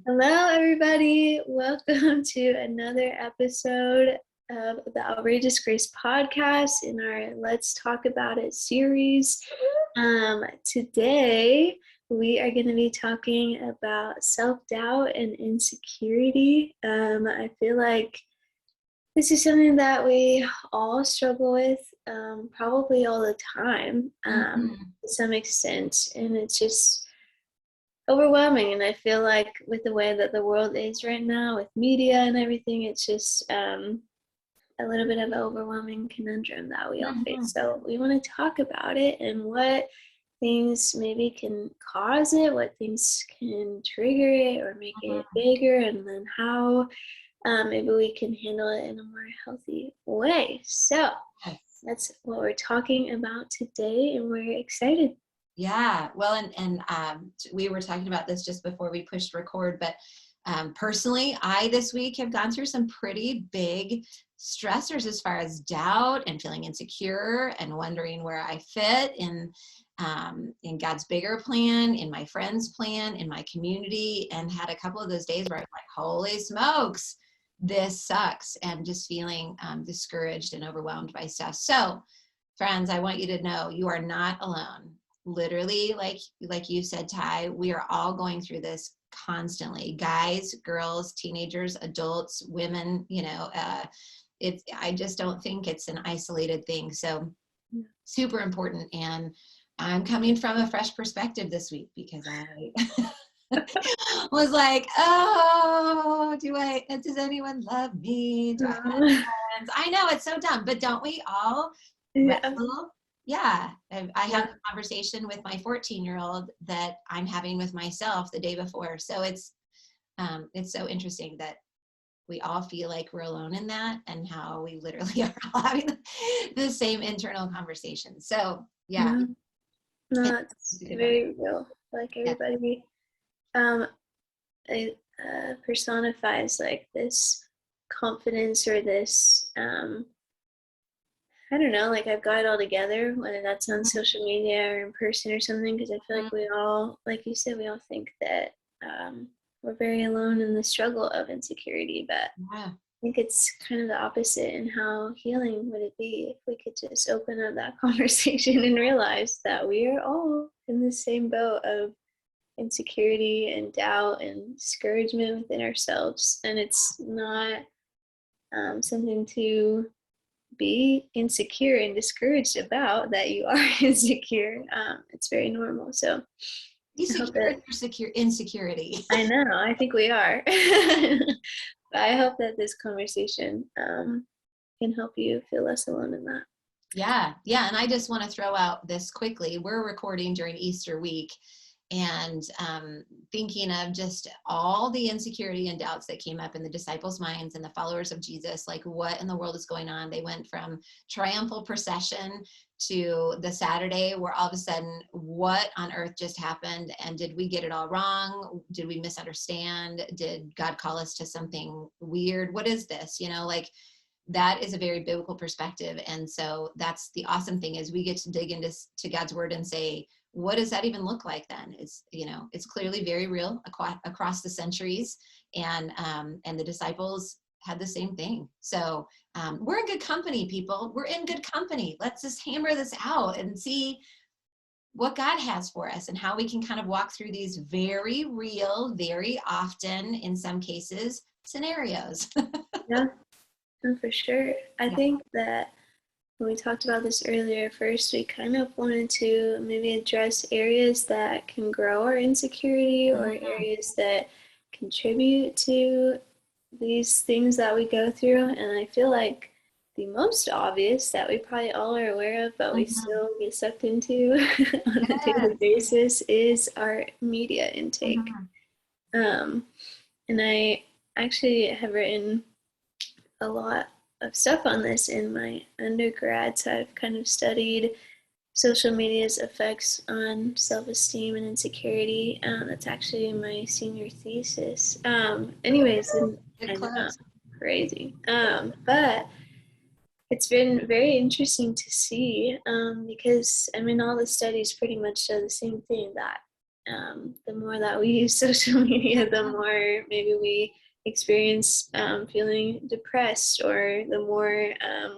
Hello, everybody. Welcome to another episode of the Outrageous Grace podcast in our Let's Talk About It series. Today, we are going to be talking about self-doubt and insecurity. I feel like this is something that we all struggle with, probably all the time, to some extent, and it's just overwhelming. And I feel like with the way that the world is right now with media and everything, it's just a little bit of an overwhelming conundrum that we all face. So we want to talk about it and what things maybe can cause it, what things can trigger it or make it bigger, and then how maybe we can handle it in a more healthy way. So that's what we're talking about today, and we're excited. Yeah, well, and we were talking about this just before we pushed record, but personally, I this week have gone through some pretty big stressors as far as doubt and feeling insecure and wondering where I fit in God's bigger plan, in my friend's plan, in my community, and had a couple of those days where I'm like, holy smokes, this sucks, and just feeling discouraged and overwhelmed by stuff. So, friends, I want you to know you are not alone. Literally, like you said, Ty, we are all going through this constantly. Guys, girls, teenagers, adults, women, I just don't think it's an isolated thing. So super important. And I'm coming from a fresh perspective this week because I was like, oh, does anyone love me? Do I have friends? I know it's so dumb, but don't we all wrestle? Yeah, I had a conversation with my 14-year-old that I'm having with myself the day before. So it's so interesting that we all feel like we're alone in that, and how we literally are all having the same internal conversation. So yeah. No, it's very real. Like everybody personifies like this confidence or this I don't know, like I've got it all together, whether that's on social media or in person or something, because I feel like we all, like you said, we all think that we're very alone in the struggle of insecurity, but I think it's kind of the opposite. And how healing would it be if we could just open up that conversation and realize that we are all in the same boat of insecurity and doubt and discouragement within ourselves, and it's not something to be insecure and discouraged about that you are insecure. It's very normal. So be secure insecurity. I know, I think we are. But I hope that this conversation can help you feel less alone in that. Yeah. And I just want to throw out this quickly. We're recording during Easter week, and thinking of just all the insecurity and doubts that came up in the disciples' minds and the followers of Jesus, like what in the world is going on? They went from triumphal procession to the Saturday where all of a sudden, what on earth just happened? And did we get it all wrong? Did we misunderstand? Did God call us to something weird? What is this? That is a very biblical perspective. And so that's the awesome thing, is we get to dig into God's word and say, what does that even look like then? It's clearly very real across the centuries, and the disciples had the same thing. So we're in good company, people. We're in good company. Let's just hammer this out and see what God has for us, and how we can kind of walk through these very real, very often, in some cases, scenarios. Yeah, for sure. I think that when we talked about this earlier, first we kind of wanted to maybe address areas that can grow our insecurity, or areas that contribute to these things that we go through. And I feel like the most obvious that we probably all are aware of, but we still get sucked into on a daily basis, is our media intake. And I actually have written a lot of stuff on this in my undergrad, so I've kind of studied social media's effects on self-esteem and insecurity. That's actually my senior thesis. Anyways, crazy. But it's been very interesting to see, because all the studies pretty much show the same thing, that the more that we use social media, the more maybe we experience feeling depressed, or the more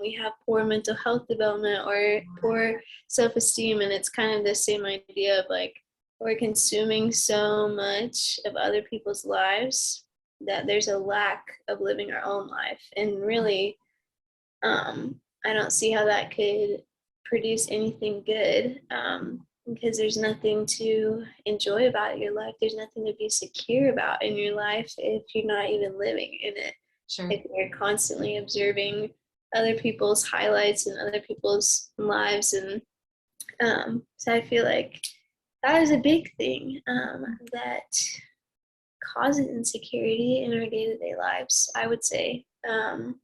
we have poor mental health development or poor self-esteem. And it's kind of the same idea of like, we're consuming so much of other people's lives that there's a lack of living our own life. And really, I don't see how that could produce anything good, because there's nothing to enjoy about your life. There's nothing to be secure about in your life if you're not even living in it. Sure. If you're constantly observing other people's highlights and other people's lives. And so I feel like that is a big thing that causes insecurity in our day-to-day lives, I would say. And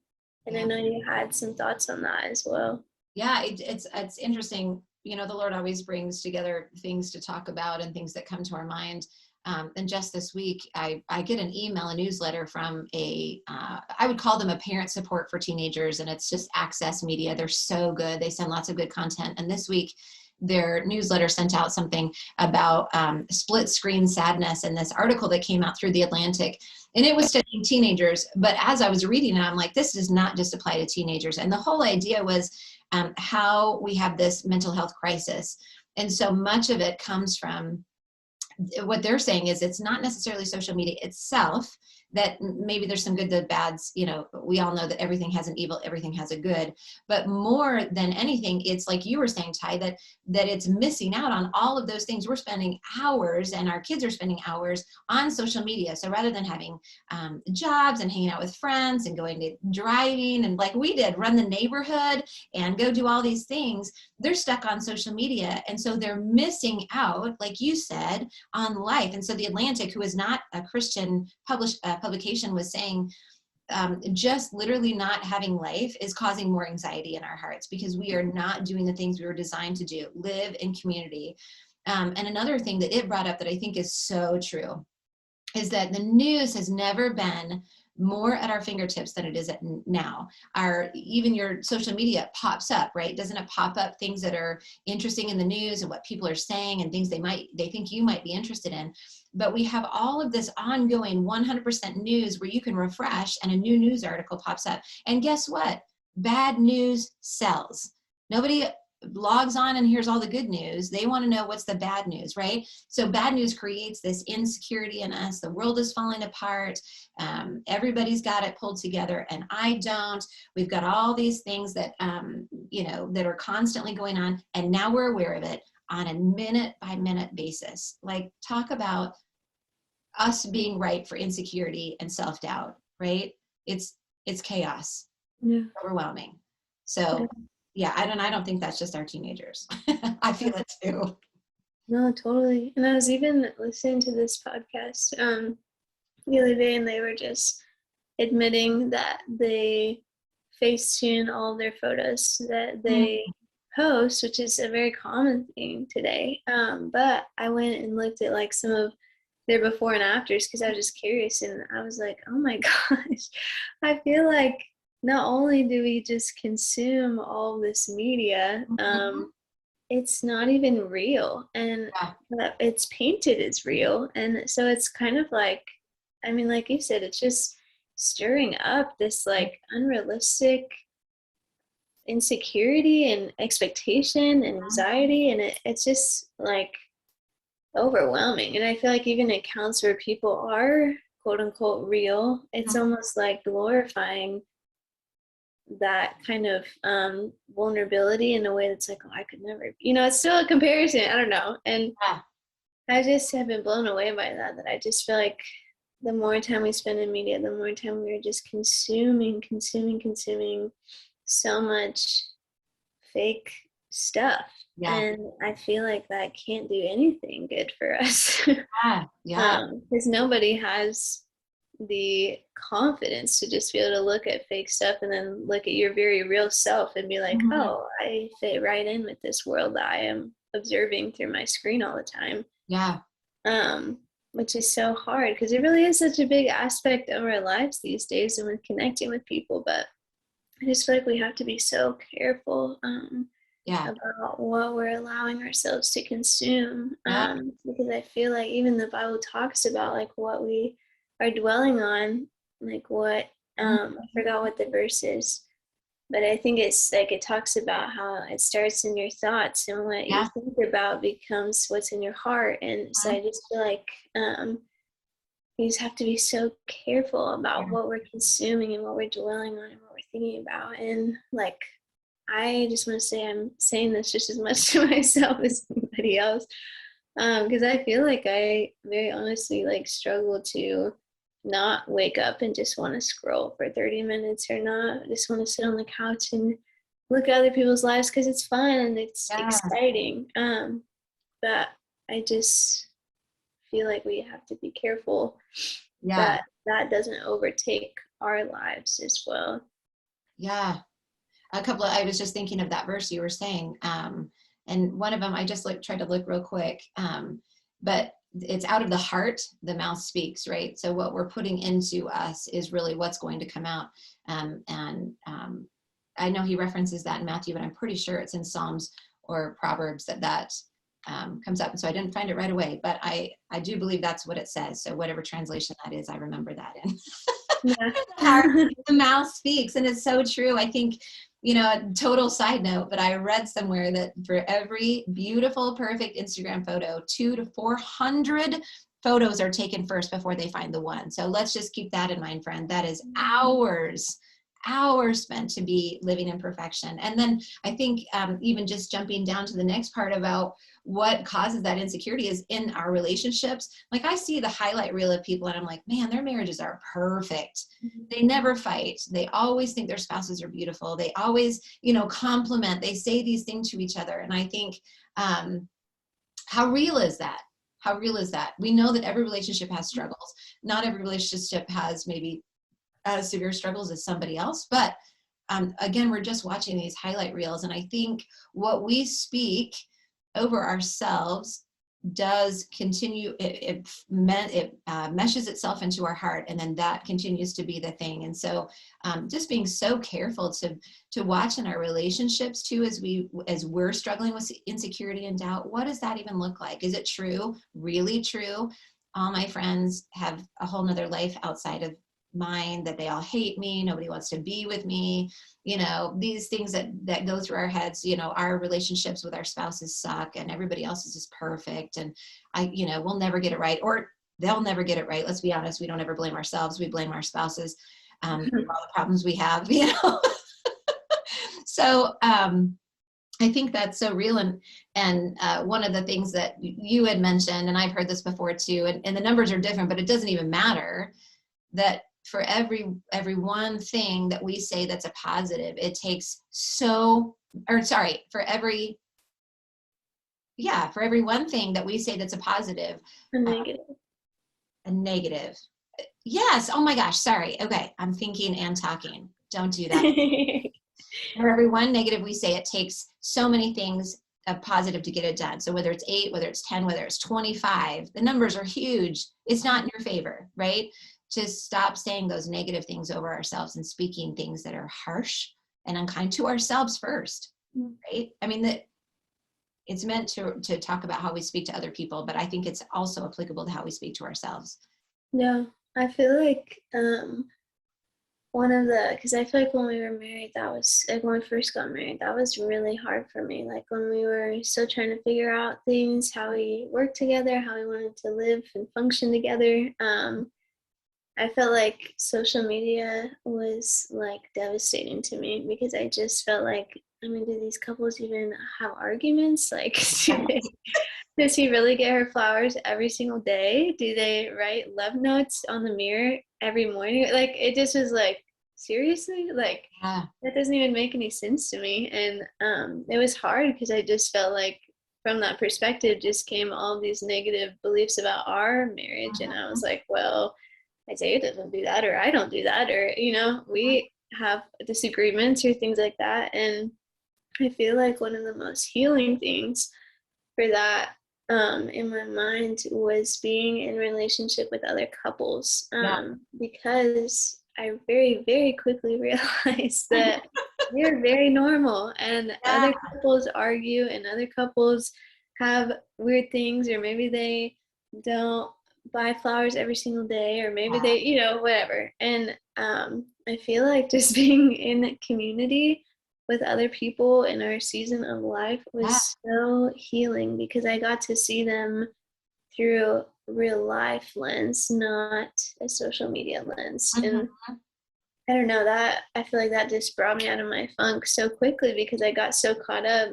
I know you had some thoughts on that as well. Yeah, it's interesting. You know, the Lord always brings together things to talk about and things that come to our mind. And just this week, I get an email, a newsletter from I would call them a parent support for teenagers, and it's just Access Media. They're so good. They send lots of good content. And this week, their newsletter sent out something about split screen sadness, and this article that came out through The Atlantic. And it was studying teenagers. But as I was reading it, I'm like, this does not just apply to teenagers. And the whole idea was how we have this mental health crisis. And so much of it comes from what they're saying is it's not necessarily social media itself, that maybe there's some good, the bads, you know, we all know that everything has an evil, everything has a good, but more than anything, it's like you were saying, Ty, that it's missing out on all of those things. We're spending hours, and our kids are spending hours on social media. So rather than having jobs and hanging out with friends and going to driving and like we did, run the neighborhood and go do all these things, they're stuck on social media. And so they're missing out, like you said, on life. And so The Atlantic, who is not a Christian publication, was saying just literally not having life is causing more anxiety in our hearts because we are not doing the things we were designed to do, live in community. And another thing that it brought up that I think is so true is that the news has never been more at our fingertips than it is at now. Even your social media pops up, right? Doesn't it pop up things that are interesting in the news and what people are saying and things they think you might be interested in? But we have all of this ongoing 100% news where you can refresh and a new news article pops up. And guess what? Bad news sells. Nobody logs on and here's all the good news. They want to know what's the bad news, right? So bad news creates this insecurity in us. The world is falling apart. Everybody's got it pulled together and I don't. We've got all these things that, that are constantly going on. And now we're aware of it on a minute by minute basis. Like, talk about us being ripe for insecurity and self-doubt, right? It's chaos. Yeah. Overwhelming. So yeah, I don't think that's just our teenagers. I feel it too. No, totally. And I was even listening to this podcast the other day, and they were just admitting that they face-tune all their photos that they post, which is a very common thing today. But I went and looked at like some of their before and afters because I was just curious, and I was like, oh my gosh, I feel like not only do we just consume all this media, it's not even real, and it's painted as real. And so it's kind of like, I mean, like you said, it's just stirring up this like unrealistic insecurity and expectation and anxiety, and it's just like overwhelming. And I feel like even accounts where people are quote unquote real, it's almost like glorifying that kind of vulnerability in a way that's like, oh, I could never, it's still a comparison. I don't know. And I just have been blown away by that I just feel like the more time we spend in media, the more time we're just consuming so much fake stuff. And I feel like that can't do anything good for us. Because nobody has the confidence to just be able to look at fake stuff and then look at your very real self and be like, oh, I fit right in with this world that I am observing through my screen all the time. Which is so hard because it really is such a big aspect of our lives these days and with connecting with people. But I just feel like we have to be so careful. Yeah. about what we're allowing ourselves to consume. Yeah. Because I feel like even the Bible talks about like what we are dwelling on, like what I forgot what the verse is, but I think it's like it talks about how it starts in your thoughts, and what you Yeah. think about becomes what's in your heart. And so I just feel like we just have to be so careful about what we're consuming and what we're dwelling on and what we're thinking about. And like, I just want to say I'm saying this just as much to myself as anybody else, because I feel like I very honestly like struggle to not wake up and just want to scroll for 30 minutes, or not just want to sit on the couch and look at other people's lives because it's fun and it's Yeah. exciting. But I just feel like we have to be careful Yeah. that that doesn't overtake our lives as well. Yeah. I was just thinking of that verse you were saying. And one of them, I just tried to look real quick. But it's out of the heart, the mouth speaks, right? So what we're putting into us is really what's going to come out. I know he references that in Matthew, but I'm pretty sure it's in Psalms or Proverbs that comes up. And so I didn't find it right away, but I do believe that's what it says. So whatever translation that is, I remember that in. Yeah. The heart, the mouth speaks, and it's so true. I think, a total side note, but I read somewhere that for every beautiful, perfect Instagram photo, 200 to 400 photos are taken first before they find the one. So let's just keep that in mind, friend. That is hours spent to be living in perfection. And then I think even just jumping down to the next part about what causes that insecurity is in our relationships. Like I see the highlight reel of people and I'm like, man, their marriages are perfect. They never fight. They always think their spouses are beautiful. They always, compliment. They say these things to each other. And I think, how real is that? How real is that? We know that every relationship has struggles. Not every relationship has maybe as severe struggles as somebody else, but again, we're just watching these highlight reels. And I think what we speak over ourselves does continue, it meshes itself into our heart, and then that continues to be the thing. And so just being so careful to watch in our relationships too, as we're struggling with insecurity and doubt. What does that even look like? Is it true, really true? All my friends have a whole nother life outside of mine, that they all hate me, nobody wants to be with me, these things that go through our heads. Our relationships with our spouses suck and everybody else is just perfect, and we'll never get it right, or they'll never get it right. Let's be honest, we don't ever blame ourselves, we blame our spouses for all the problems we have. So I think that's so real. And one of the things that you had mentioned, and I've heard this before too, and the numbers are different, but it doesn't even matter, that for every one thing that we say that's a positive, it takes for every one thing that we say that's a positive, A negative. a negative. Yes. Oh my gosh. Sorry. Okay. I'm thinking and talking. Don't do that. For every one negative we say, it takes so many things a positive to get it done. So whether it's 8, whether it's 10, whether it's 25, the numbers are huge. It's not in your favor, right? To stop saying those negative things over ourselves and speaking things that are harsh and unkind to ourselves first, right? I mean, that it's meant to talk about how we speak to other people, but I think it's also applicable to how we speak to ourselves. Yeah, I feel like because I feel like when we were married, that was like when we first got married, that was really hard for me. Like when we were still trying to figure out things, how we worked together, how we wanted to live and function together. I felt like social media was like devastating to me, because I just felt like, do these couples even have arguments? Like, does he really get her flowers every single day? Do they write love notes on the mirror every morning? Like, it just was like, seriously? Like, Yeah. that doesn't even make any sense to me. And it was hard because I just felt like from that perspective just came all these negative beliefs about our marriage. And I was like, well, Isaiah doesn't do that, or I don't do that, or, we have disagreements or things like that. And I feel like one of the most healing things for that in my mind was being in relationship with other couples, because I very, very quickly realized that they're very normal. And Yeah. other couples argue, and other couples have weird things, or maybe they don't buy flowers every single day, or maybe they, whatever. And I feel like just being in community with other people in our season of life Yeah. was so healing, because I got to see them through real life lens, not a social media lens. Mhm. And I don't know, that I feel like that just brought me out of my funk so quickly, because I got so caught up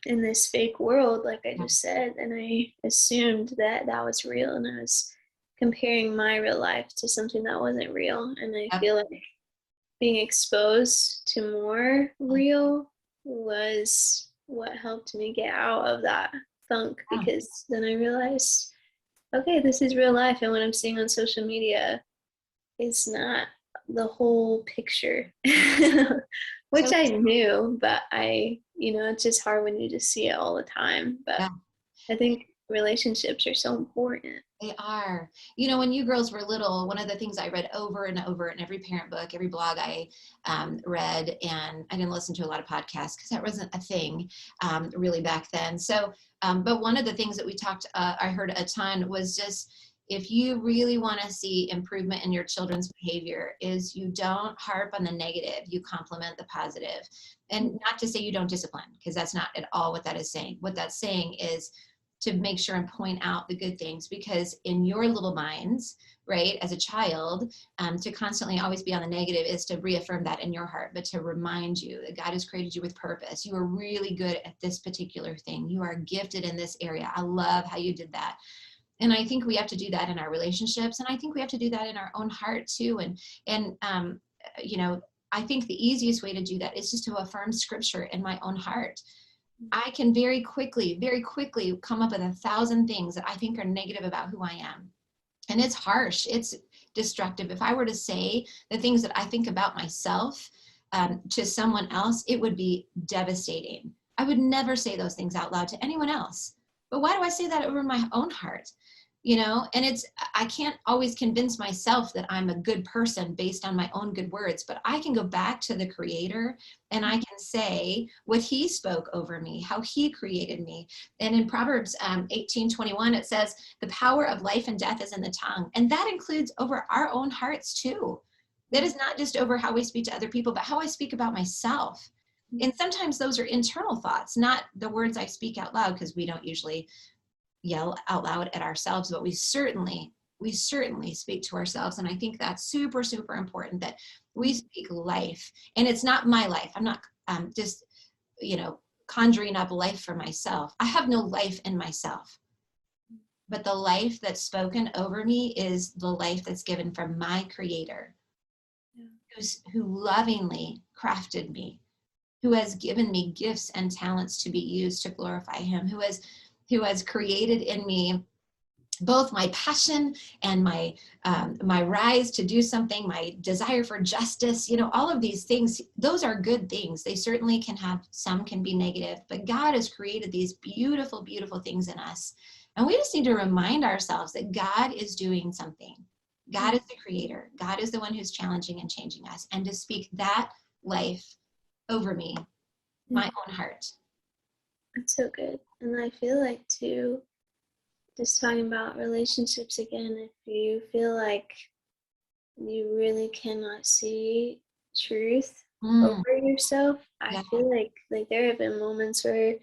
in this fake world, like I Yeah. just said, and I assumed that that was real, and I was comparing my real life to something that wasn't real. And I Yep. feel like being exposed to more real was what helped me get out of that funk, Yeah. because then I realized, okay, this is real life, and what I'm seeing on social media is not the whole picture. Which So I knew, but it's just hard when you just see it all the time. But yeah. I think relationships are so important. They are. When you girls were little, one of the things I read over and over in every parent book, every blog I read, and I didn't listen to a lot of podcasts because that wasn't a thing really back then. So, but one of the things that I heard a ton was just, if you really want to see improvement in your children's behavior, is you don't harp on the negative, you compliment the positive. And not to say you don't discipline, because that's not at all what that is saying. What that's saying is to make sure and point out the good things, because in your little minds, right, as a child, to constantly always be on the negative is to reaffirm that in your heart, but to remind you that God has created you with purpose. You are really good at this particular thing. You are gifted in this area. I love how you did that. And I think we have to do that in our relationships, and I think we have to do that in our own heart too. And I think the easiest way to do that is just to affirm scripture in my own heart. I can very quickly come up with 1,000 things that I think are negative about who I am. And it's harsh, it's destructive. If I were to say the things that I think about myself to someone else, it would be devastating. I would never say those things out loud to anyone else. But why do I say that over my own heart? And I can't always convince myself that I'm a good person based on my own good words, but I can go back to the Creator and I can say what He spoke over me, how He created me. And in Proverbs 18:21, it says, the power of life and death is in the tongue. And that includes over our own hearts too. That is not just over how we speak to other people, but how I speak about myself. And sometimes those are internal thoughts, not the words I speak out loud, because we don't usually yell out loud at ourselves, but we certainly speak to ourselves. And I think that's super, super important, that we speak life. And it's not my life. I'm not just, conjuring up life for myself. I have no life in myself. But the life that's spoken over me is the life that's given from my Creator, who lovingly crafted me, who has given me gifts and talents to be used to glorify Him, who has created in me both my passion and my rise to do something, my desire for justice, all of these things. Those are good things. They certainly some can be negative, but God has created these beautiful, beautiful things in us. And we just need to remind ourselves that God is doing something. God is the Creator. God is the one who's challenging and changing us, and to speak that life over me, my own heart. That's so good. And I feel like too, just talking about relationships again, if you feel like you really cannot see truth over yourself, I Yeah. feel like there have been moments where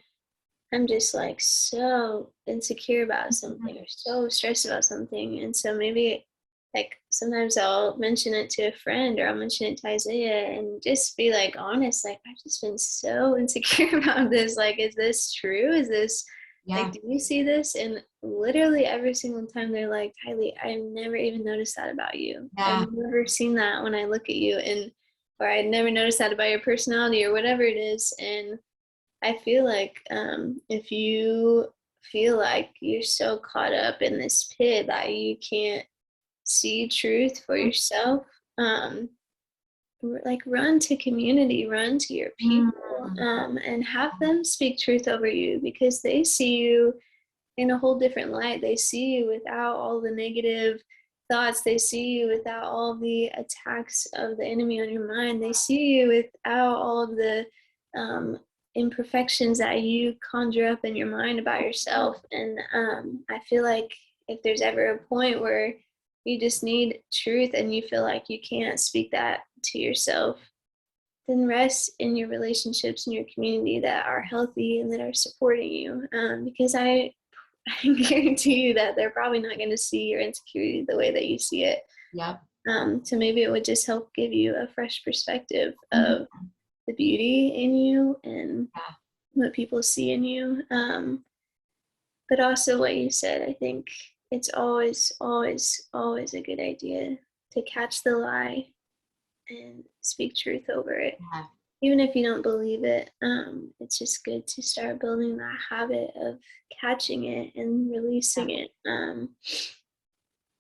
I'm just like so insecure about something, or so stressed about something. And so maybe like sometimes I'll mention it to a friend, or I'll mention it to Isaiah, and just be like honest, like I've just been so insecure about this. Like, is this true? Is this Yeah. like, do you see this? And literally every single time they're like, Tylee, I've never even noticed that about you. Yeah. I've never seen that when I look at you, and or I'd never noticed that about your personality, or whatever it is. And I feel like if you feel like you're so caught up in this pit that you can't see truth for yourself, like run to community, run to your people, and have them speak truth over you, because they see you in a whole different light. They see you without all the negative thoughts. They see you without all the attacks of the enemy on your mind. They see you without all of the um, imperfections that you conjure up in your mind about yourself. And I feel like if there's ever a point where you just need truth and you feel like you can't speak that to yourself, then rest in your relationships and your community that are healthy and that are supporting you. Because I guarantee you that they're probably not going to see your insecurity the way that you see it. Yep. So maybe it would just help give you a fresh perspective Mhm. of the beauty in you and Yeah. what people see in you. But also what you said, I think it's always, always, always a good idea to catch the lie and speak truth over it. Yeah. Even if you don't believe it, it's just good to start building that habit of catching it and releasing it.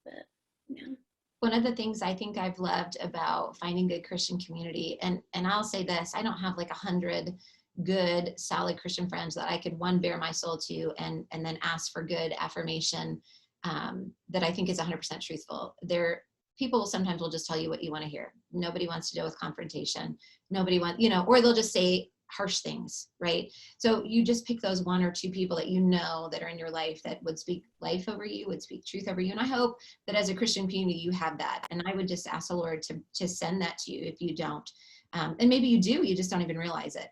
But yeah. One of the things I think I've loved about finding good Christian community, and I'll say this, I don't have like 100 good, solid Christian friends that I could one bare my soul to and then ask for good affirmation that I think is 100% truthful. There, people sometimes will just tell you what you want to hear. Nobody wants to deal with confrontation. Nobody wants, or they'll just say harsh things, right? So you just pick those one or two people that you know that are in your life that would speak life over you, would speak truth over you. And I hope that as a Christian community, you have that. And I would just ask the Lord to send that to you if you don't. And maybe you do, you just don't even realize it.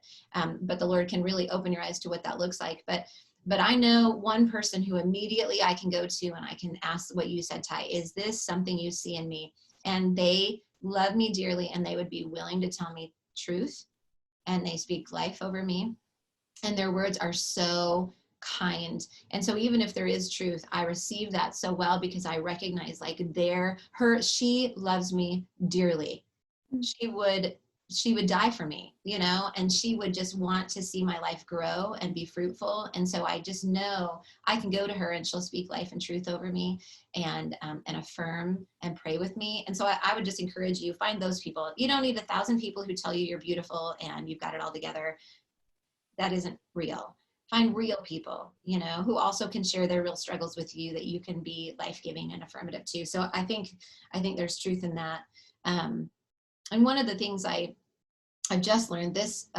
But the Lord can really open your eyes to what that looks like. But I know one person who immediately I can go to and I can ask what you said, Ty, is this something you see in me? And they love me dearly and they would be willing to tell me truth, and they speak life over me. And their words are so kind. And so even if there is truth, I receive that so well because I recognize like she loves me dearly. She would die for me, and she would just want to see my life grow and be fruitful. And so I just know I can go to her and she'll speak life and truth over me and affirm and pray with me. And so I would just encourage you, find those people. You don't need 1,000 people who tell you you're beautiful and you've got it all together. That isn't real. Find real people, who also can share their real struggles with you, that you can be life-giving and affirmative to. So I think there's truth in that. And one of the things I've just learned this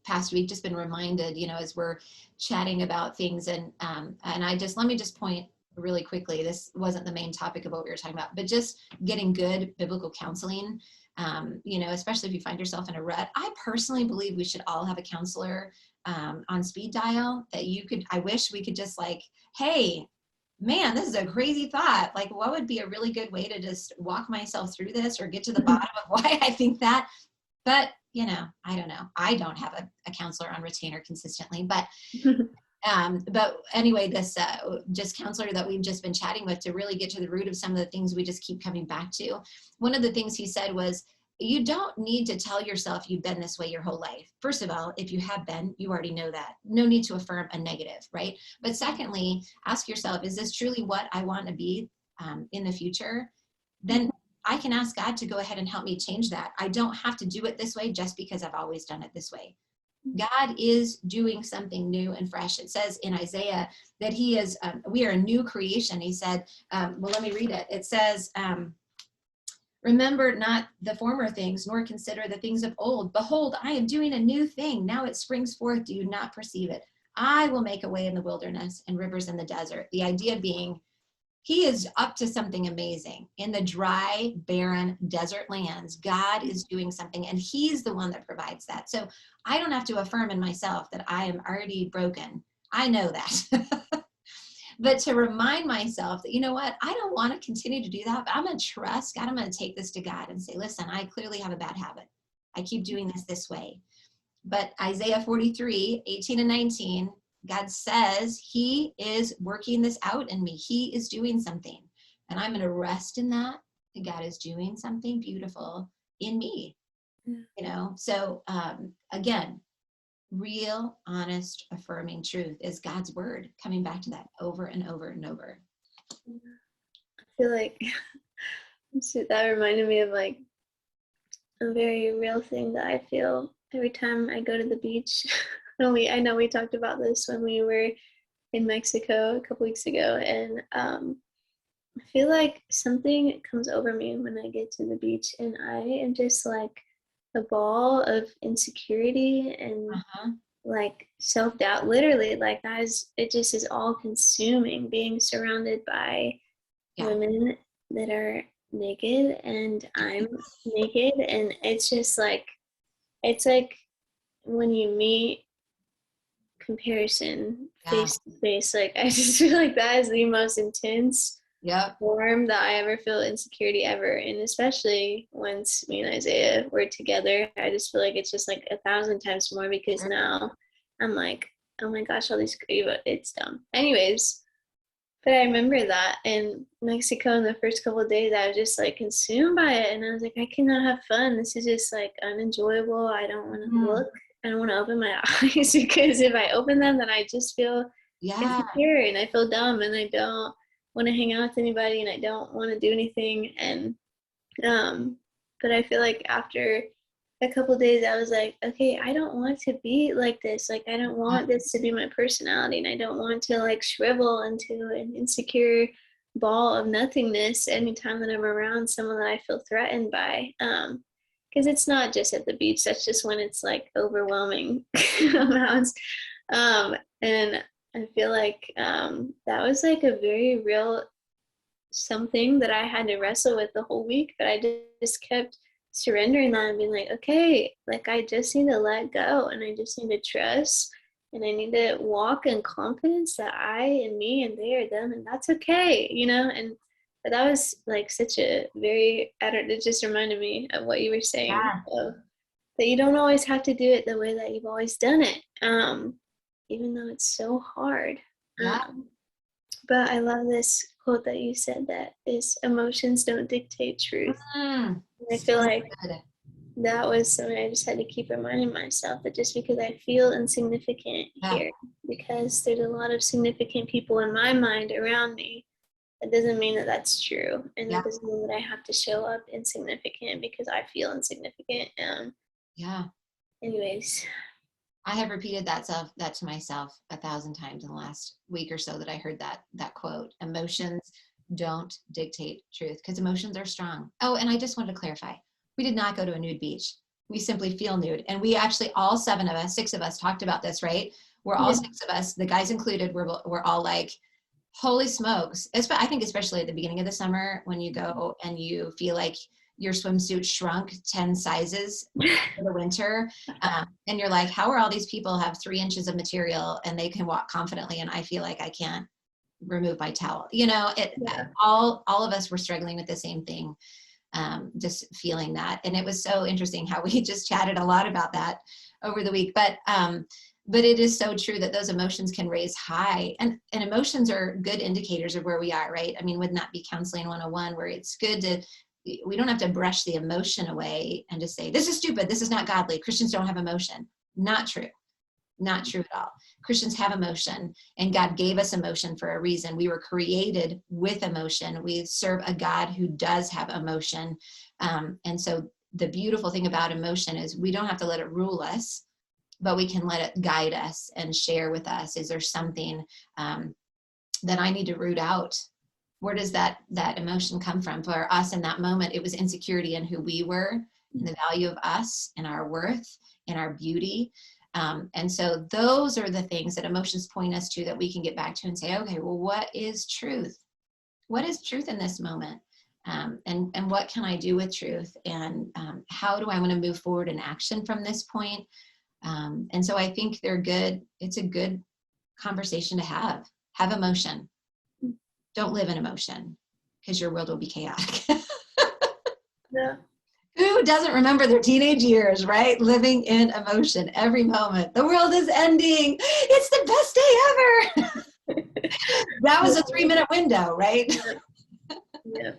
past week, just been reminded, as we're chatting about things, and let me just point really quickly. This wasn't the main topic of what we were talking about, but just getting good biblical counseling. Especially if you find yourself in a rut. I personally believe we should all have a counselor on speed dial that you could. I wish we could just like, hey, man, this is a crazy thought. Like, what would be a really good way to just walk myself through this or get to the bottom of why I think that? But, I don't know. I don't have a counselor on retainer consistently, but anyway, this just counselor that we've just been chatting with to really get to the root of some of the things we just keep coming back to. One of the things he said was, you don't need to tell yourself you've been this way your whole life. First of all, if you have been, you already know that. No need to affirm a negative, right? But secondly, ask yourself, is this truly what I want to be in the future? Then I can ask God to go ahead and help me change that. I don't have to do it this way just because I've always done it this way. God is doing something new and fresh. It says in Isaiah that we are a new creation. He said, well, let me read it. It says, remember not the former things, nor consider the things of old. Behold, I am doing a new thing. Now it springs forth. Do you not perceive it? I will make a way in the wilderness and rivers in the desert. The idea being, he is up to something amazing. In the dry, barren desert lands, God is doing something, and he's the one that provides that. So I don't have to affirm in myself that I am already broken. I know that. But to remind myself that, you know what, I don't want to continue to do that, but I'm going to trust God. I'm going to take this to God and say, listen, I clearly have a bad habit. I keep doing this way. But Isaiah 43, 18 and 19, God says he is working this out in me. He is doing something. And I'm going to rest in that. And God is doing something beautiful in me. So again, real, honest, affirming truth is God's word, coming back to that over and over and over. I feel like that reminded me of like a very real thing that I feel every time I go to the beach. I know we talked about this when we were in Mexico a couple weeks ago, and I feel like something comes over me when I get to the beach, and I am just like a ball of insecurity and Uh-huh. like self-doubt. Literally, like guys, it just is all consuming being surrounded by Yeah. women that are naked and I'm naked, and it's just like it's like when you meet comparison Yeah. face to face, like I just feel like that is the most intense Yep. form that I ever feel insecurity ever. And especially once me and Isaiah were together, I just feel like it's just like 1,000 times more because now I'm like, oh my gosh, all these, it's dumb. Anyways, but I remember that in Mexico in the first couple of days, I was just like consumed by it. And I was like, I cannot have fun. This is just like unenjoyable. I don't want to Mm. look. I don't want to open my eyes because if I open them, then I just feel Yeah. insecure and I feel dumb and I don't want to hang out with anybody and I don't want to do anything. And um, but I feel like after a couple days, I was like, okay, I don't want to be like this. Like, I don't want this to be my personality, and I don't want to like shrivel into an insecure ball of nothingness anytime that I'm around someone that I feel threatened by. Because it's not just at the beach. That's just when it's like overwhelming amounts. And I feel like that was like a very real something that I had to wrestle with the whole week, but I just kept surrendering that and being like, okay, like I just need to let go and I just need to trust and I need to walk in confidence that I and me and they are them and that's okay, you know? And but that was like such a very, I don't, it just reminded me of what you were saying Yeah. of that you don't always have to do it the way that you've always done it, even though it's so hard. Yeah. But I love this quote that you said that is emotions don't dictate truth. Mm. And I So feel like good. that was something I just had to keep reminding myself that just because I feel insignificant Yeah. here, because there's a lot of significant people in my mind around me, that doesn't mean that that's true. And Yeah. that doesn't mean that I have to show up insignificant because I feel insignificant. Yeah. Anyways, I have repeated that to myself 1,000 times in the last week or so that I heard that quote. Emotions don't dictate truth because emotions are strong. Oh, and I just wanted to clarify. We did not go to a nude beach. We simply feel nude. And we actually, all seven of us, six of us talked about this, right? We're all yeah, six of us, the guys included, we're all like, holy smokes. I think especially at the beginning of the summer when you go and you feel like your swimsuit shrunk 10 sizes for the winter. And you're like, how are all these people have 3 inches of material and they can walk confidently and I feel like I can't remove my towel? You know, yeah, all of us were struggling with the same thing, just feeling that. And it was so interesting how we just chatted a lot about that over the week. But it is so true that those emotions can raise high, and emotions are good indicators of where we are, right? I mean, wouldn't that be counseling 101, where it's good to, we don't have to brush the emotion away and just say, this is stupid, this is not godly, Christians don't have emotion. Not true. Not true at all. Christians have emotion, and God gave us emotion for a reason. We were created with emotion. We serve a God who does have emotion. And so the beautiful thing about emotion is we don't have to let it rule us, but we can let it guide us and share with us. Is there something that I need to root out? Where does that emotion come from? For us in that moment, it was insecurity in who we were, and the value of us, and our worth, and our beauty. And so those are the things that emotions point us to, that we can get back to and say, okay, well, what is truth? What is truth in this moment? And what can I do with truth? And how do I want to move forward in action from this point? And so I think they're good. It's a good conversation to have. Have emotion. Don't live in emotion, because your world will be chaotic. yeah, Who doesn't remember their teenage years, right? Living in emotion every moment. The world is ending. It's the best day ever. That was a 3-minute window, right? yeah.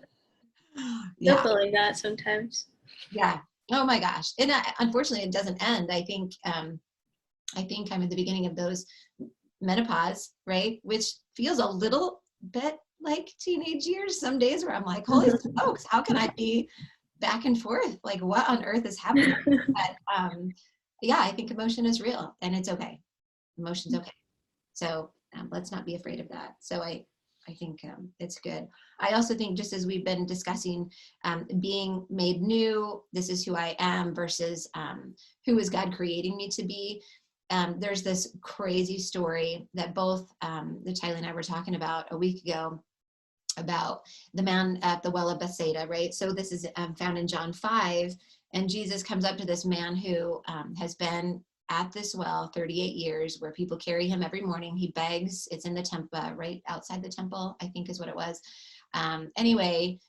Still Yeah. feel like that sometimes. Yeah. Oh my gosh. And unfortunately, it doesn't end. I think I'm at the beginning of those menopause, right? Which feels a little bit like teenage years some days, where I'm like, holy smokes, how can I be back and forth? Like, what on earth is happening? But yeah, I think emotion is real, and it's okay. Emotion's okay. So let's not be afraid of that. So I think it's good. I also think, just as we've been discussing, being made new, this is who I am versus who is God creating me to be. There's this crazy story that both the Tylee and I were talking about a week ago about the man at the well of Bethsaida, right? So this is found in John 5, and Jesus comes up to this man who has been at this well 38 years, where people carry him every morning. He begs. It's in the temple, right outside the temple, I think is what it was. Anyway,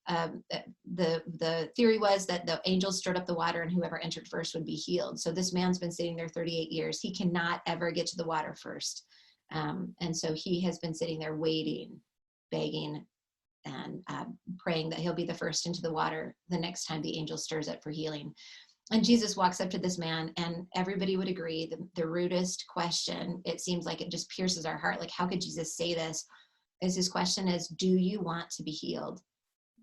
the theory was that the angels stirred up the water, and whoever entered first would be healed. So this man's been sitting there 38 years. He cannot ever get to the water first. And so he has been sitting there waiting, begging, and praying that he'll be the first into the water the next time the angel stirs it for healing. And Jesus walks up to this man, and everybody would agree, the rudest question, it seems like it just pierces our heart. Like, how could Jesus say this? Is his question is, do you want to be healed?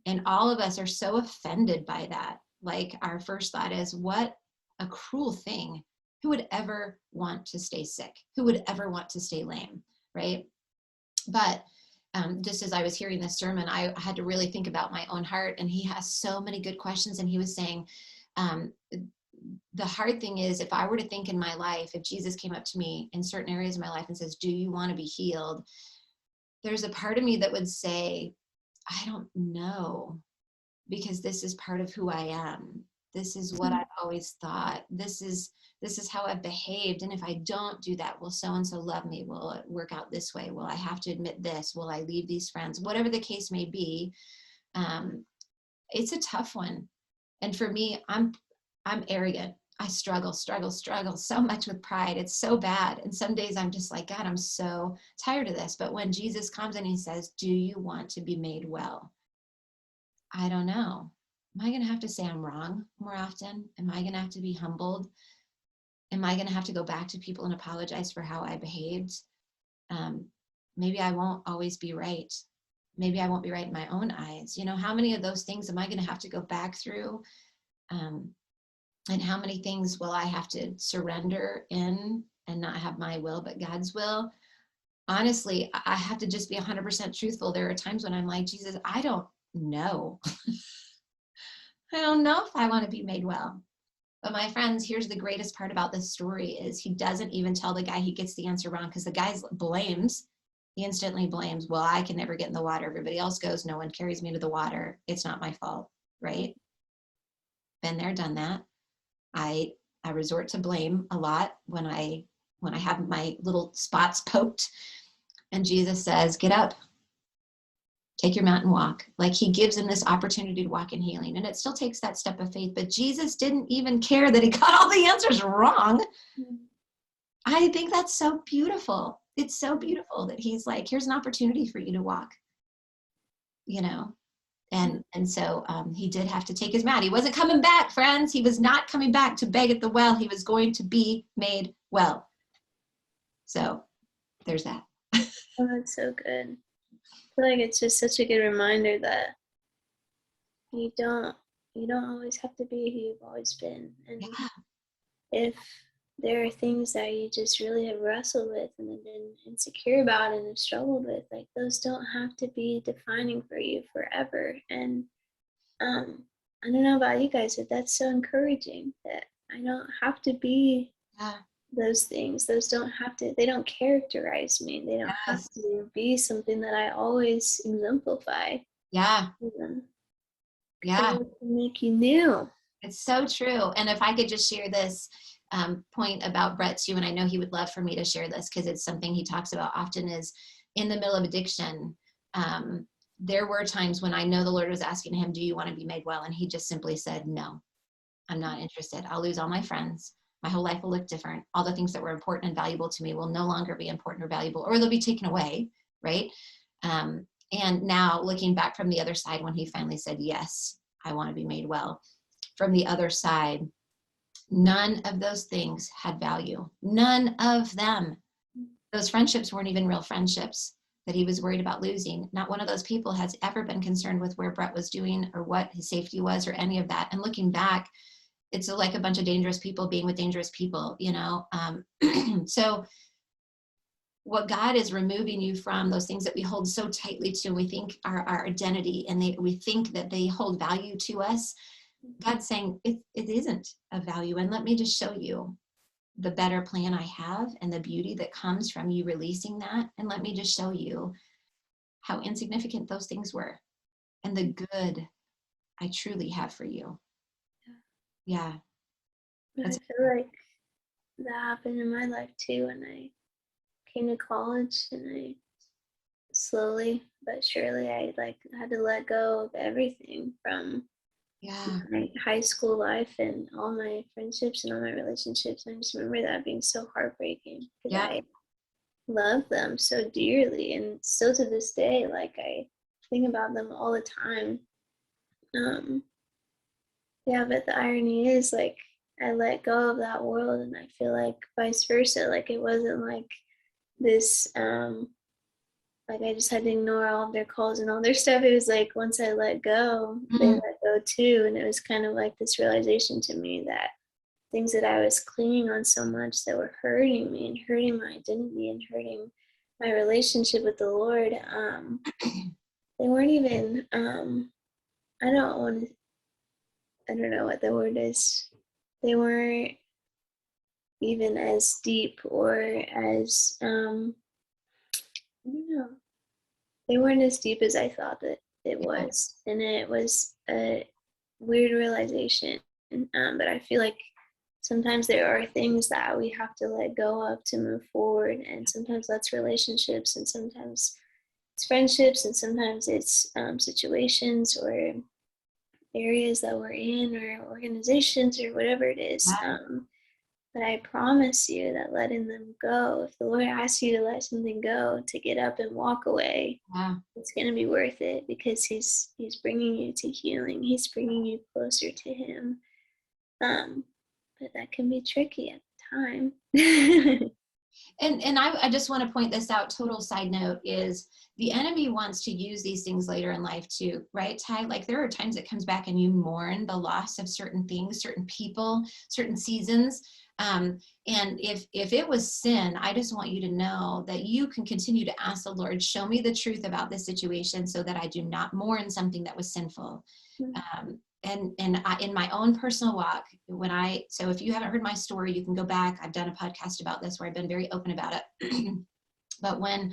And all of us are so offended by that. Like, our first thought is, what a cruel thing. Who would ever want to stay sick? Who would ever want to stay lame, right? But just as I was hearing this sermon, I had to really think about my own heart. And he has so many good questions. And he was saying, the hard thing is, if I were to think in my life, if Jesus came up to me in certain areas of my life and says, do you want to be healed? There's a part of me that would say, I don't know, because this is part of who I am. This is what I've always thought. This is how I've behaved. And if I don't do that, will so-and-so love me? Will it work out this way? Will I have to admit this? Will I leave these friends? Whatever the case may be, it's a tough one. And for me, I'm arrogant. I struggle so much with pride. It's so bad. And some days I'm just like, God, I'm so tired of this. But when Jesus comes and he says, do you want to be made well? I don't know. Am I going to have to say I'm wrong more often? Am I going to have to be humbled? Am I going to have to go back to people and apologize for how I behaved? Maybe I won't always be right. Maybe I won't be right in my own eyes. You know, how many of those things am I going to have to go back through? And how many things will I have to surrender in and not have my will, but God's will? Honestly, I have to just be 100% truthful. There are times when I'm like, Jesus, I don't know. I don't know if I want to be made well. But my friends, here's the greatest part about this story is he doesn't even tell the guy he gets the answer wrong, because the guy blames. He instantly blames, well, I can never get in the water. Everybody else goes. No one carries me to the water. It's not my fault, right? Been there, done that. I resort to blame a lot when I have my little spots poked. And Jesus says, get up, take your mat and walk. Like, he gives him this opportunity to walk in healing. And it still takes that step of faith. But Jesus didn't even care that he got all the answers wrong. I think that's so beautiful. It's so beautiful that he's like, here's an opportunity for you to walk, you know. And so he did have to take his mat. He wasn't coming back, friends. He was not coming back to beg at the well. He was going to be made well. So there's that. Oh, that's so good. I feel like it's just such a good reminder that you don't always have to be who you've always been. And Yeah. if there are things that you just really have wrestled with and have been insecure about and have struggled with, like, those don't have to be defining for you forever. And I don't know about you guys, but that's so encouraging that I don't have to be those things. Those don't have to, they don't characterize me. They don't have to be something that I always exemplify. Yeah. Yeah. They make you new. It's so true. And if I could just share this point about Brett too, and I know he would love for me to share this because it's something he talks about often, is in the middle of addiction. There were times when I know the Lord was asking him, do you want to be made well? And he just simply said, no, I'm not interested. I'll lose all my friends. My whole life will look different. All the things that were important and valuable to me will no longer be important or valuable, or they'll be taken away, right? And now looking back from the other side, when he finally said, yes, I want to be made well, from the other side, none of those things had value. None of them. Those friendships weren't even real friendships that he was worried about losing. Not one of those people has ever been concerned with where Brett was doing or what his safety was or any of that. And looking back, it's like a bunch of dangerous people being with dangerous people, you know? So what God is removing you from, those things that we hold so tightly to, and we think are our identity, and we think that they hold value to us. God's saying it isn't a value. And let me just show you the better plan I have and the beauty that comes from you releasing that. And let me just show you how insignificant those things were and the good I truly have for you. Yeah. I feel like that happened in my life too when I came to college, and I slowly but surely I had to let go of everything from my high school life and all my friendships and all my relationships. I just remember that being so heartbreaking because I love them so dearly, and still to this day, like, I think about them all the time. Yeah, but the irony is, like, I let go of that world, and I feel like vice versa. Like, it wasn't like this, like, I just had to ignore all of their calls and all their stuff. It was like once I let go, they let go too. And it was kind of like this realization to me that things that I was clinging on so much that were hurting me and hurting my identity and hurting my relationship with the Lord, they weren't even, I don't know what the word is. They weren't even as deep or as, I don't know. They weren't as deep as I thought that it was. And it was a weird realization. But I feel like sometimes there are things that we have to let go of to move forward. And sometimes that's relationships, and sometimes it's friendships, and sometimes it's situations or areas that we're in, or organizations, or whatever it is. But I promise you that letting them go, if the Lord asks you to let something go, to get up and walk away, it's going to be worth it, because He's bringing you to healing. He's bringing you closer to Him. But that can be tricky at the time. And I just want to point this out, total side note, is the enemy wants to use these things later in life too, right, Ty? Like, there are times it comes back and you mourn the loss of certain things, certain people, certain seasons. And if it was sin, I just want you to know that you can continue to ask the Lord, show me the truth about this situation so that I do not mourn something that was sinful. And in my own personal walk, so if you haven't heard my story, you can go back. I've done a podcast about this where I've been very open about it. But when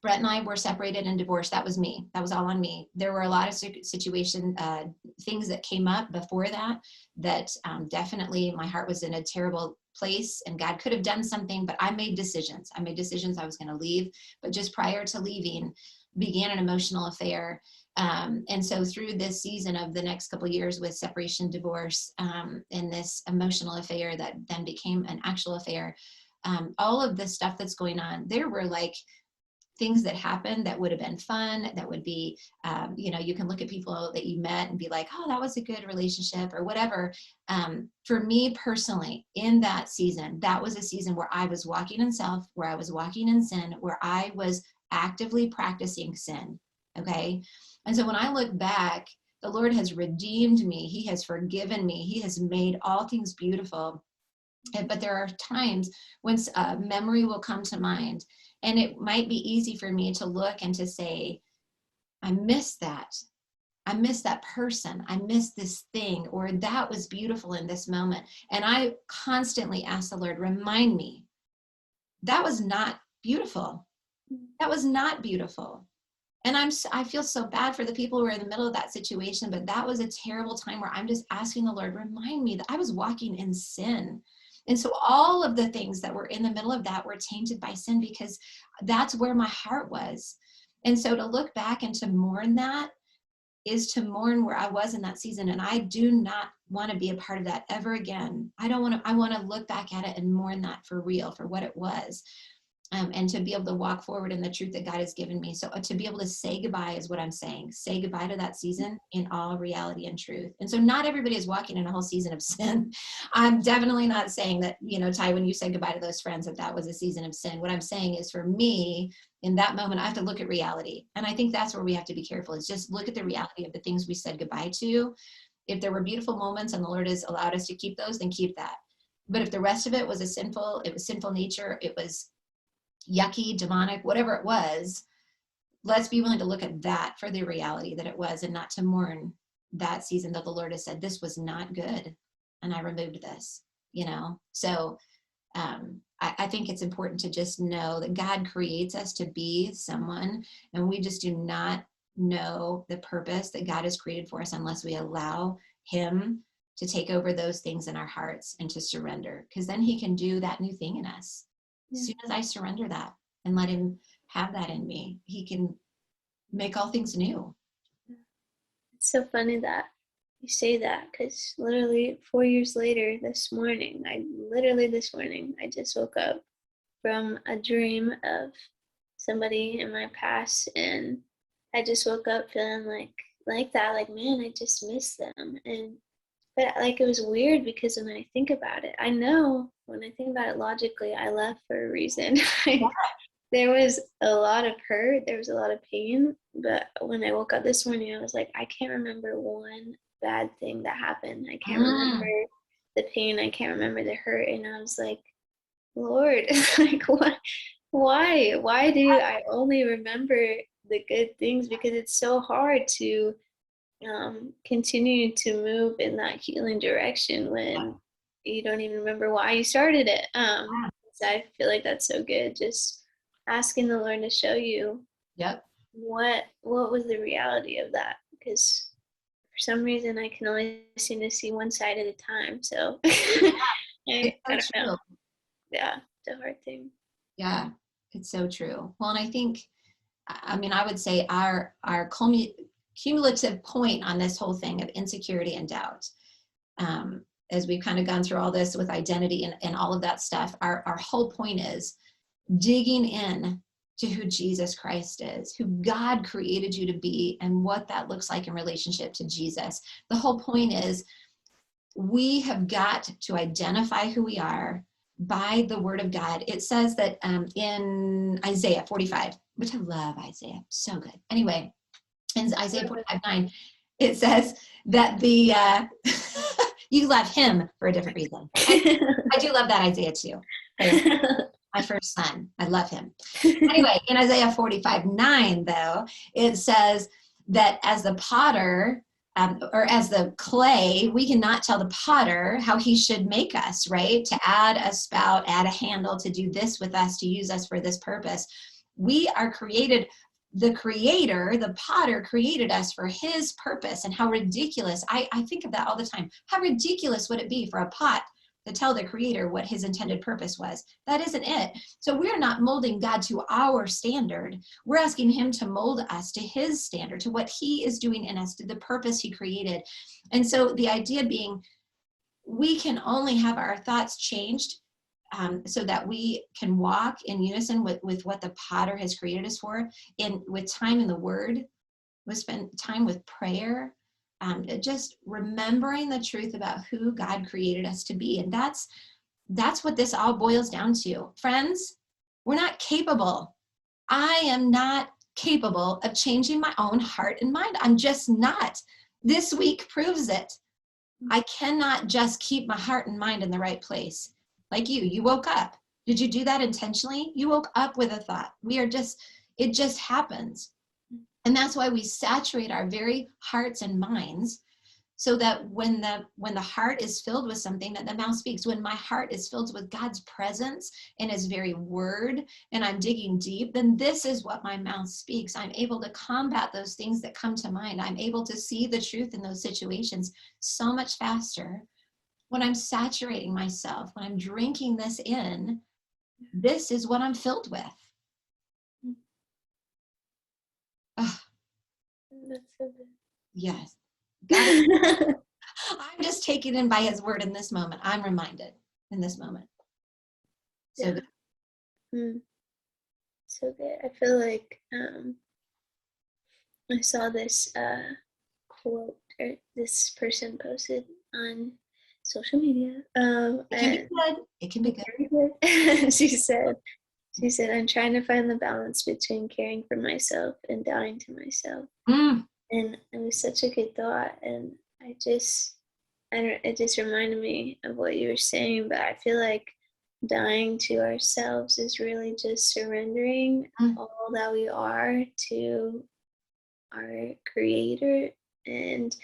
Brett and I were separated and divorced, that was me. That was all on me. There were a lot of things that came up before that definitely my heart was in a terrible place, and God could have done something, but I made decisions. I was going to leave, but just prior to leaving began an emotional affair. And so through this season of the next couple of years with separation, divorce, and this emotional affair that then became an actual affair, all of the stuff that's going on, there were like things that happened that would have been fun, that would be, you can look at people that you met and be like, oh, that was a good relationship or whatever. For me personally, in that season, that was a season where I was walking in self, where I was walking in sin, where I was actively practicing sin. Okay. And so when I look back, the Lord has redeemed me. He has forgiven me. He has made all things beautiful. But there are times when memory will come to mind, and it might be easy for me to look and to say, I miss that. I miss that person. I miss this thing, or that was beautiful in this moment. And I constantly ask the Lord, remind me, that was not beautiful. That was not beautiful. And I feel so bad for the people who are in the middle of that situation, but that was a terrible time where I'm just asking the Lord, remind me that I was walking in sin. And so all of the things that were in the middle of that were tainted by sin, because that's where my heart was. And so to look back and to mourn that is to mourn where I was in that season. And I do not want to be a part of that ever again. I want to look back at it and mourn that for real, for what it was. And to be able to walk forward in the truth that God has given me. So to be able to say goodbye is what I'm saying. Say goodbye to that season in all reality and truth. And so not everybody is walking in a whole season of sin. I'm definitely not saying that, Ty, when you said goodbye to those friends, that was a season of sin. What I'm saying is, for me, in that moment, I have to look at reality. And I think that's where we have to be careful, is just look at the reality of the things we said goodbye to. If there were beautiful moments and the Lord has allowed us to keep those, then keep that. But if the rest of it was sinful nature, it was yucky, demonic, whatever it was, let's be willing to look at that for the reality that it was, and not to mourn that season that the Lord has said, this was not good, and I removed this, So I think it's important to just know that God creates us to be someone, and we just do not know the purpose that God has created for us unless we allow him to take over those things in our hearts and to surrender, because then he can do that new thing in us. As soon as I surrender that and let him have that in me, he can make all things new. It's so funny that you say that, because literally 4 years later this morning, I just woke up from a dream of somebody in my past, and I just woke up feeling like that, like, man, I just miss them. But like, it was weird because when I think about it, I know when I think about it logically, I left for a reason. There was a lot of hurt, there was a lot of pain, but when I woke up this morning, I was like, I can't remember one bad thing that happened. I can't remember the pain, I can't remember the hurt. And I was like, Lord, like, what? Why do I only remember the good things? Because it's so hard to continue to move in that healing direction when you don't even remember why you started it. So I feel like that's so good. Just asking the Lord to show you what was the reality of that, because for some reason I can only seem to see one side at a time. So I don't know. Yeah, it's a hard thing. Yeah, it's so true. Well, and I think, I would say our cumulative point on this whole thing of insecurity and doubt, as we've kind of gone through all this with identity and all of that stuff, our whole point is digging in to who Jesus Christ is, who God created you to be, and what that looks like in relationship to Jesus. The whole point is we have got to identify who we are by the word of God. It says that in Isaiah 45, which I love Isaiah, so good. Anyway, in Isaiah 45:9, it says that you love him for a different reason. I do love that Isaiah too. My first son, I love him. Anyway, in Isaiah 45:9, though, it says that as the potter, or as the clay, we cannot tell the potter how he should make us, right? To add a spout, add a handle, to do this with us, to use us for this purpose. We are created, the creator, the potter created us for his purpose. And how ridiculous, I think of that all the time. How ridiculous would it be for a pot to tell the creator what his intended purpose was? That isn't it. So we're not molding God to our standard. We're asking him to mold us to his standard, to what he is doing in us, to the purpose he created. And so the idea being, we can only have our thoughts changed so that we can walk in unison with what the potter has created us for, with time in the word, we spend time with prayer, just remembering the truth about who God created us to be. And that's what this all boils down to. Friends, we're not capable. I am not capable of changing my own heart and mind. I'm just not. This week proves it. I cannot just keep my heart and mind in the right place. Like you woke up. Did you do that intentionally? You woke up with a thought. It just happens. And that's why we saturate our very hearts and minds, so that when the heart is filled with something, that the mouth speaks. When my heart is filled with God's presence and his very word, and I'm digging deep, then this is what my mouth speaks. I'm able to combat those things that come to mind. I'm able to see the truth in those situations so much faster when I'm saturating myself, when I'm drinking this in. This is what I'm filled with. Oh. That's so good. Yes. I'm just taken in by his word in this moment. I'm reminded in this moment. So good. So good. I feel like I saw this quote, or this person posted on social media. It can be good. She said, I'm trying to find the balance between caring for myself and dying to myself. And it was such a good thought. And it just reminded me of what you were saying. But I feel like dying to ourselves is really just surrendering Mm, all that we are to our creator, and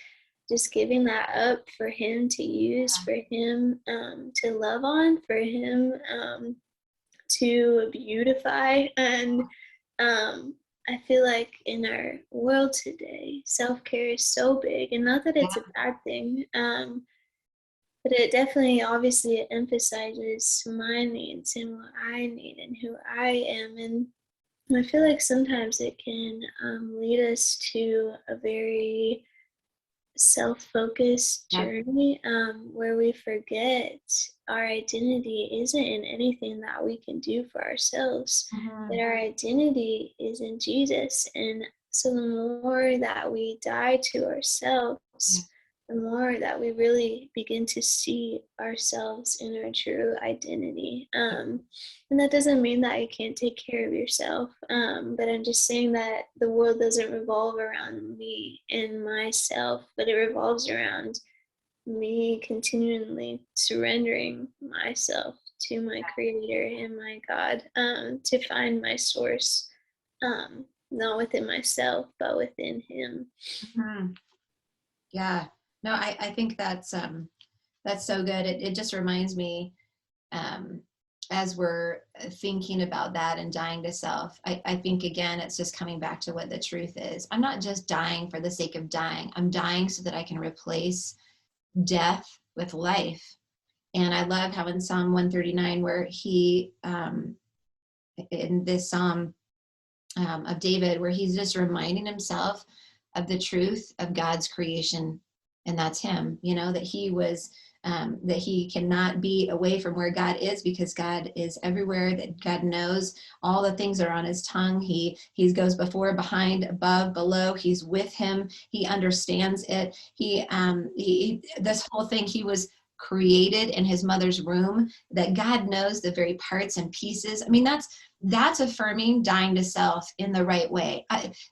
just giving that up for him to use, for him to love on, for him to beautify. And um, I feel like in our world today, self-care is so big, and not that it's a yeah. bad thing, but it definitely obviously emphasizes my needs and what I need and who I am. And I feel like sometimes it can lead us to a very self-focused Yeah. journey, where we forget our identity isn't in anything that we can do for ourselves, but Mhm. our identity is in Jesus. And so the more that we die to Yeah. ourselves, the more that we really begin to see ourselves in our true identity. And that doesn't mean that you can't take care of yourself, but I'm just saying that the world doesn't revolve around me and myself, but it revolves around me continually surrendering myself to my creator and my God, to find my source, not within myself, but within him. Mhm. Yeah. No, I think that's so good. It just reminds me, um, as we're thinking about that and dying to self, I think again, it's just coming back to what the truth is. I'm not just dying for the sake of dying. I'm dying so that I can replace death with life. And I love how in Psalm 139, where in this Psalm of David, where he's just reminding himself of the truth of God's creation, and that's him. That he was, that he cannot be away from where God is, because God is everywhere. That God knows all the things that are on his tongue. He goes before, behind, above, below. He's with him. He understands it. He this whole thing, he was created in his mother's womb, that God knows the very parts and pieces. I mean, that's affirming dying to self in the right way.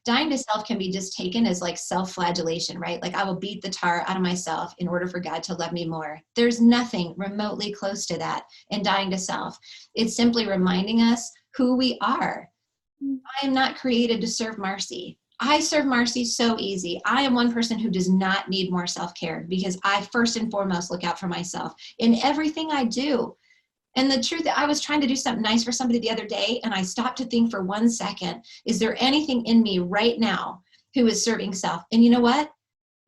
Dying to self can be just taken as like self-flagellation, right? Like, I will beat the tar out of myself in order for God to love me more. There's nothing remotely close to that in dying to self. It's simply reminding us who we are. I am not created to serve Marcee. I serve Marcee so easy. I am one person who does not need more self-care, because I first and foremost look out for myself in everything I do. And the truth, I was trying to do something nice for somebody the other day, and I stopped to think for 1 second, is there anything in me right now who is serving self? And you know what?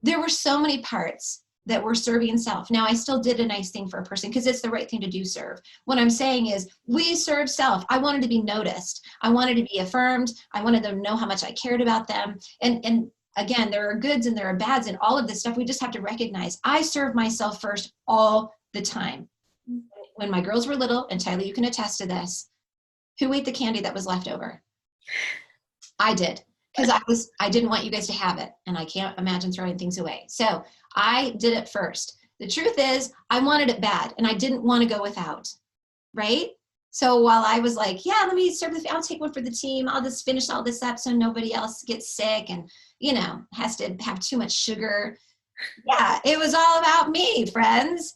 There were so many parts that were serving self. Now, I still did a nice thing for a person because it's the right thing to do, serve. What I'm saying is, we serve self. I wanted to be noticed. I wanted to be affirmed. I wanted them to know how much I cared about them. And again, there are goods and there are bads and all of this stuff. We just have to recognize I serve myself first all the time. When my girls were little, and Tylee, you can attest to this, who ate the candy that was left over? I did, because I didn't want you guys to have it, and I can't imagine throwing things away. So I did it first. The truth is, I wanted it bad, and I didn't want to go without, right? So while I was like, yeah, let me serve I'll take one for the team. I'll just finish all this up so nobody else gets sick and, has to have too much sugar. Yeah, it was all about me, friends.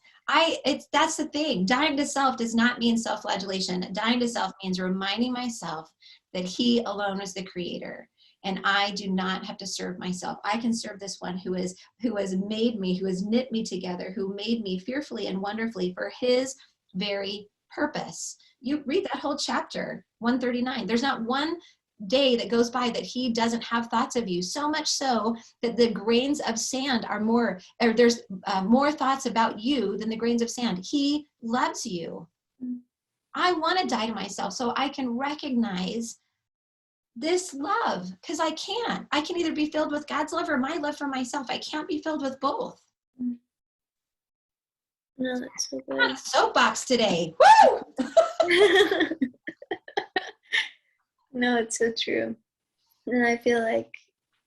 That's the thing. Dying to self does not mean self-flagellation. Dying to self means reminding myself that he alone is the creator, and I do not have to serve myself. I can serve this one who has made me, who has knit me together, who made me fearfully and wonderfully for his very purpose. You read that whole chapter 139. There's not one day that goes by that he doesn't have thoughts of you, so much so that the grains of sand are more, or there's more thoughts about you than the grains of sand. He loves you. I want to die to myself so I can recognize this love, because I can either be filled with God's love or my love for myself. I can't be filled with both. No, that's so I'm on good. a soapbox today. Woo! No, it's so true. And I feel like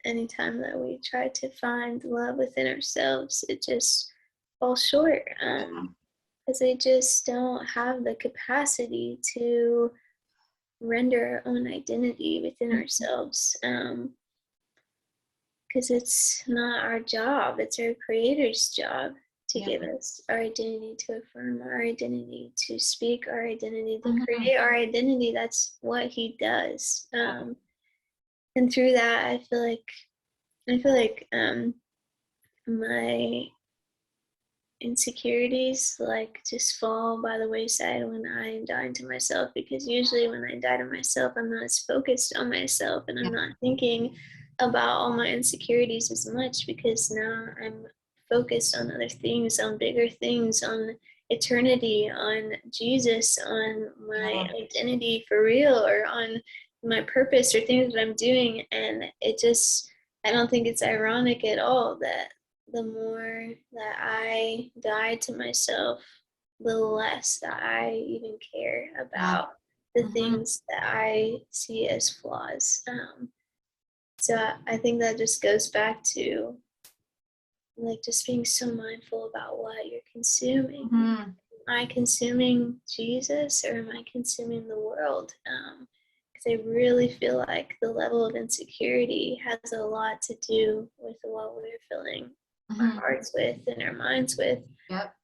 anytime that we try to find love within ourselves, it just falls short, because we just don't have the capacity to render our own identity within ourselves, because it's not our job, it's our creator's job to give us our identity, to affirm our identity, to speak our identity, to Mhm. create our identity. That's what he does. And through that, I feel like my insecurities like just fall by the wayside when I die to myself, because usually when I die to myself, I'm not as focused on myself and I'm Yeah. not thinking about all my insecurities as much, because now I'm focused on other things, on bigger things, on eternity, on Jesus, on my Yeah. identity for real, or on my purpose or things that I'm doing. And I don't think it's ironic at all that the more that I die to myself, the less that I even care Yeah. about the Mhm. things that I see as flaws. So I think that just goes back to like just being so mindful about what you're consuming. Mhm. Am I consuming Jesus or am I consuming the world? Because I really feel like the level of insecurity has a lot to do with what we're filling our Mhm. hearts with and our minds with. Yep.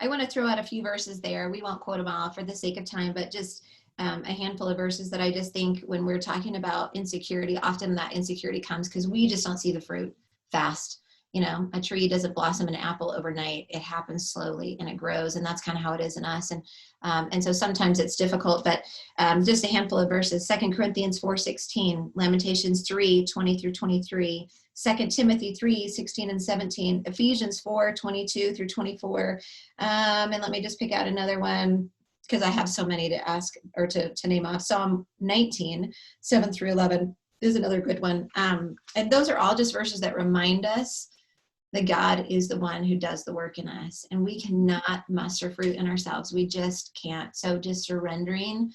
I want to throw out a few verses there. We won't quote them all for the sake of time, but just a handful of verses that I just think when we're talking about insecurity, often that insecurity comes because we just don't see the fruit fast. You know, a tree doesn't blossom an apple overnight. It happens slowly and it grows, and that's kind of how it is in us. And so sometimes it's difficult, but just a handful of verses. 2 Corinthians 4:16, Lamentations 3:20 through 23, 2 Timothy 3:16 and 17, Ephesians 4:22 through 24. And let me just pick out another one because I have so many to ask or to name off. Psalm 19, 7 through 11 is another good one. And those are all just verses that remind us that God is the one who does the work in us, and we cannot muster fruit in ourselves. We just can't. So just surrendering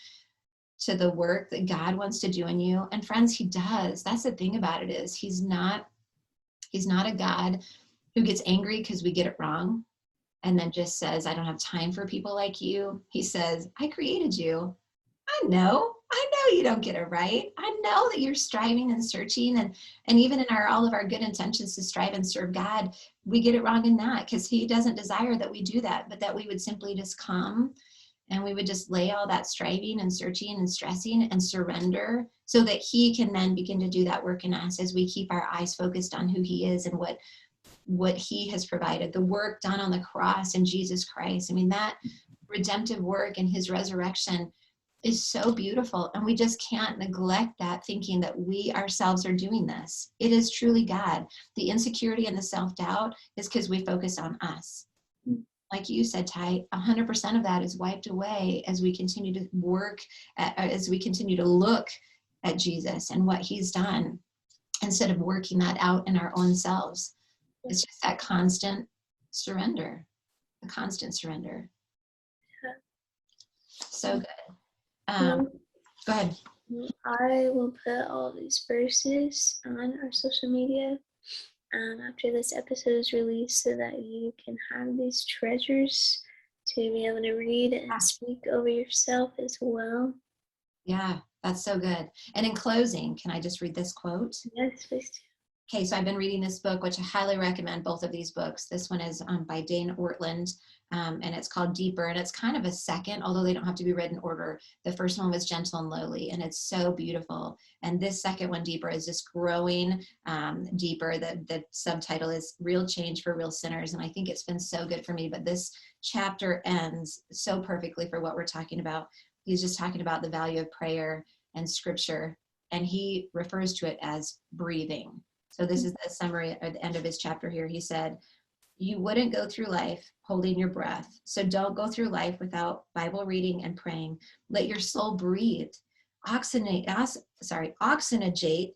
to the work that God wants to do in you. And friends, he does. That's the thing about it, is he's not a God who gets angry because we get it wrong and then just says, I don't have time for people like you. He says, I created you. I know you don't get it right. I know that you're striving and searching, and even in all of our good intentions to strive and serve God, we get it wrong in that, because he doesn't desire that we do that, but that we would simply just come and we would just lay all that striving and searching and stressing and surrender, so that he can then begin to do that work in us as we keep our eyes focused on who he is and what he has provided, the work done on the cross in Jesus Christ. I mean, that redemptive work and his resurrection is so beautiful, and we just can't neglect that, thinking that we ourselves are doing this. It is truly God. The insecurity and the self-doubt is because we focus on us. Like you said, Ty, 100% of that is wiped away as we continue to work as we continue to look at Jesus and what he's done, instead of working that out in our own selves. It's just that constant surrender, a constant surrender. So good. Um, Go ahead. I will put all these verses on our social media after this episode is released, so that you can have these treasures to be able to read and speak over yourself as well. Yeah, that's so good. And in closing, can I just read this quote? Yes, please do. Okay, so I've been reading this book, which I highly recommend, both of these books. This one is by Dane Ortland, and it's called Deeper, and it's kind of a second, although they don't have to be read in order. The first one was Gentle and Lowly, and it's so beautiful. And this second one, Deeper, is just growing deeper. The subtitle is Real Change for Real Sinners, and I think it's been so good for me. But this chapter ends so perfectly for what we're talking about. He's just talking about the value of prayer and scripture, and he refers to it as breathing. So this is the summary at the end of his chapter here. He said, you wouldn't go through life holding your breath. So don't go through life without Bible reading and praying. Let your soul breathe. Oxygenate, oxygenate,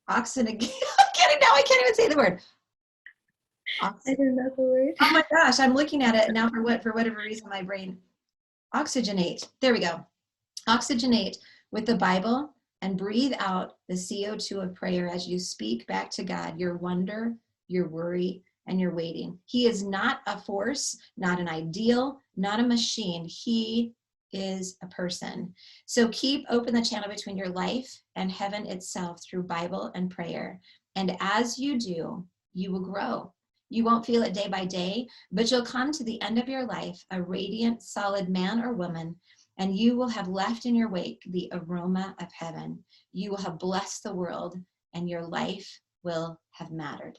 I can't even say the word. I don't know the word. Oh my gosh, I'm looking at it now for whatever reason, my brain. Oxygenate. There we go. Oxygenate with the Bible and breathe out the CO2 of prayer as you speak back to God your wonder, your worry, and your waiting. He is not a force, not an ideal, not a machine. He is a person. So keep open the channel between your life and heaven itself through Bible and prayer. And as you do, you will grow. You won't feel it day by day, but you'll come to the end of your life a radiant, solid man or woman, and you will have left in your wake the aroma of heaven. You will have blessed the world, and your life will have mattered.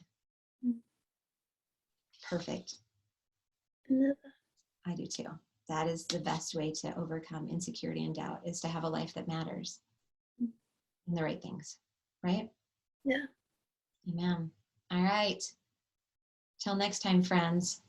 Perfect. I do too. That is the best way to overcome insecurity and doubt, is to have a life that matters in the right things, right? Yeah. Amen. All right. Till next time, friends.